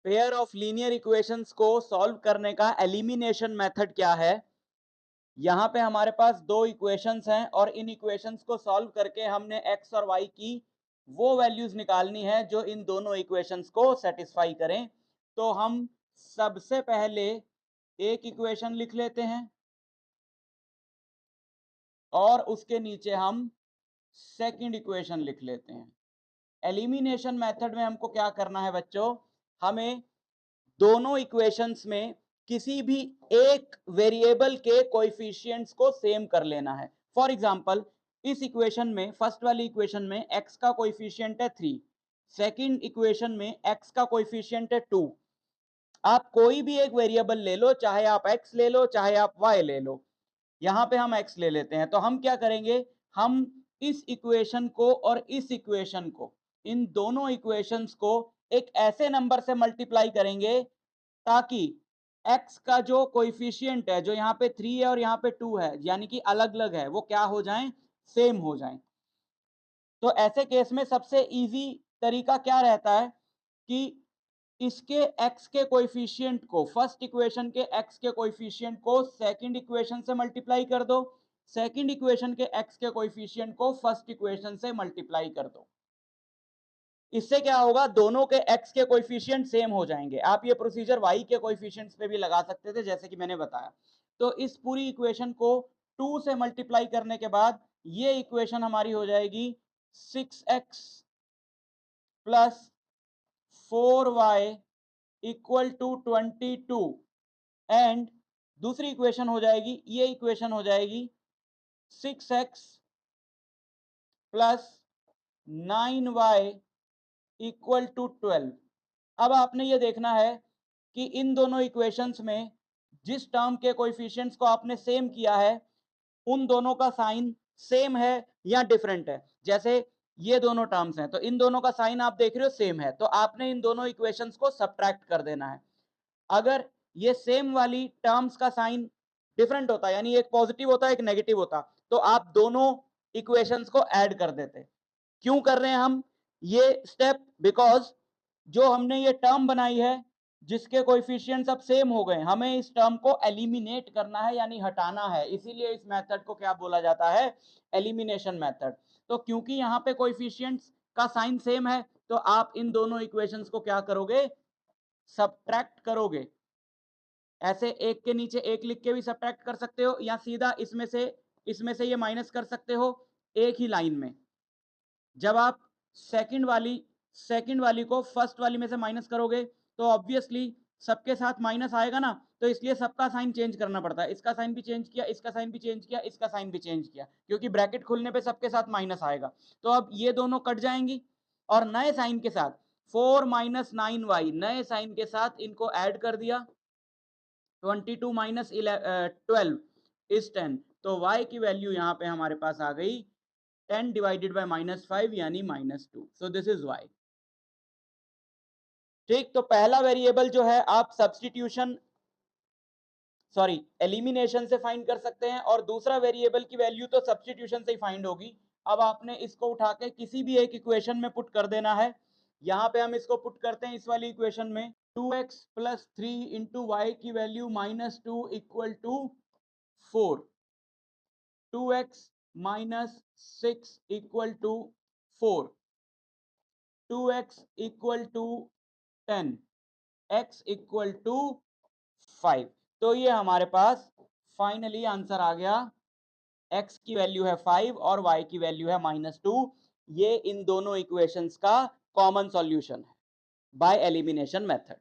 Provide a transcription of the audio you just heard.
Pair of linear equations को solve करने का एलिमिनेशन मेथड क्या है। यहां पे हमारे पास दो इक्वेशंस हैं और इन इक्वेशंस को सॉल्व करके हमने x और y की वो वैल्यूज निकालनी है जो इन दोनों इक्वेशंस को सेटिस्फाई करें। तो हम सबसे पहले एक इक्वेशन लिख लेते हैं और उसके नीचे हम सेकंड इक्वेशन लिख लेते हैं। एलिमिनेशन मेथड में हमको क्या करना है बच्चों, हमें दोनों इक्वेशंस में किसी भी एक वेरिएबल के कोएफिशिएंट्स को सेम कर लेना है। फॉर एग्जांपल इस इक्वेशन में, फर्स्ट वाली इक्वेशन में x का कोएफिशिएंट है 3, सेकंड इक्वेशन में x का कोएफिशिएंट है 2। आप कोई भी एक वेरिएबल ले लो, चाहे आप x ले लो चाहे आप y ले लो। यहां पे हम x ले लेते हैं। तो हम क्या करेंगे, हम इस इक्वेशन को और इस इक्वेशन को, इन दोनों इक्वेशंस को एक ऐसे नंबर से मल्टीप्लाई करेंगे ताकि x का जो कोएफिशिएंट है, जो यहाँ पे 3 है और यहाँ पे 2 है, यानी कि अलग अलग है, वो क्या हो जाएं, सेम हो जाएं। तो ऐसे केस में सबसे इजी तरीका क्या रहता है कि इसके x के कोएफिशिएंट को, फर्स्ट इक्वेशन के x के कोएफिशिएंट को सेकंड इक्वेशन से मल्टीप्लाई कर दो, सेकंड इक्वेशन के x के कोएफिशिएंट को फर्स्ट इक्वेशन से मल्टीप्लाई कर दो। इससे क्या होगा, दोनों के x के कोएफिशिएंट सेम हो जाएंगे। आप ये प्रोसीजर y के कोएफिशिएंट्स पे भी लगा सकते थे, जैसे कि मैंने बताया। तो इस पूरी इक्वेशन को 2 से मल्टीप्लाई करने के बाद ये इक्वेशन हमारी हो जाएगी 6x plus 4y equal to 22 and दूसरी इक्वेशन हो जाएगी, ये इक्वेशन हो जाएगी 6x plus 9y equal to 12। अब आपने ये देखना है कि इन दोनों इक्वेशंस में जिस टर्म के कोएफिशिएंट्स को आपने सेम किया है, उन दोनों का साइन सेम है या डिफरेंट है। जैसे ये दोनों टर्म्स हैं तो इन दोनों का साइन आप देख रहे हो सेम है, तो आपने इन दोनों इक्वेशंस को सब्ट्रैक्ट कर देना है। अगर ये सेम वाली टर्म्स का साइन डिफरेंट होता, यानी एक पॉजिटिव होता एक नेगेटिव होता, तो आप दोनों इक्वेशंस को ऐड कर देते। क्यों कर रहे हैं हम ये स्टेप, बिकॉज जो हमने ये टर्म बनाई है जिसके कोएफिशिएंट्स अब सेम हो गए, हमें इस टर्म को एलिमिनेट करना है, यानी हटाना है। इसीलिए इस मेथड को क्या बोला जाता है, एलिमिनेशन मेथड। तो क्योंकि यहाँ पे कोएफिशिएंट्स का साइन सेम है, तो आप इन दोनों इक्वेशंस को क्या करोगे, सब्ट्रैक्ट करोगे। ऐसे एक के नीचे एक लिख के भी सब्ट्रैक्ट कर सकते हो, या सीधा इसमें से ये माइनस कर सकते हो एक ही लाइन में। जब आप सेकंड वाली को फर्स्ट वाली में से माइनस करोगे तो ऑब्वियसली सबके साथ माइनस आएगा ना, तो इसलिए सबका साइन चेंज करना पड़ता है। इसका साइन भी चेंज किया, इसका साइन भी चेंज किया, इसका साइन भी चेंज किया, क्योंकि ब्रैकेट खुलने पे सबके साथ माइनस आएगा। तो अब ये दोनों कट जाएंगी और नए साइन के साथ 4 माइनस 9y, नए साइन के साथ इनको ऐड कर दिया। 22 माइनस 12 इज 10, तो y की वैल्यू यहां पे हमारे पास आ गई 10 डिवाइडेड बाय -5 यानी -2। So this is y। ठीक, तो पहला वेरिएबल जो है आप एलिमिनेशन से फाइंड कर सकते हैं, और दूसरा वेरिएबल की वैल्यू तो सब्सटीट्यूशन से ही फाइंड होगी। अब आपने इसको उठा के किसी भी एक इक्वेशन में पुट कर देना है। यहां पे हम इसको पुट करते हैं इस वाली इक्वेशन में, 2x प्लस 3 इंटू वाई की value -2 equal to 4, 2x minus 6 equal to 4, 2x equal to 10, x equal to 5। तो ये हमारे पास फाइनली आंसर आ गया, x की वैल्यू है 5 और y की वैल्यू है -2। ये इन दोनों इक्वेशंस का कॉमन सॉल्यूशन है बाय एलिमिनेशन मेथड।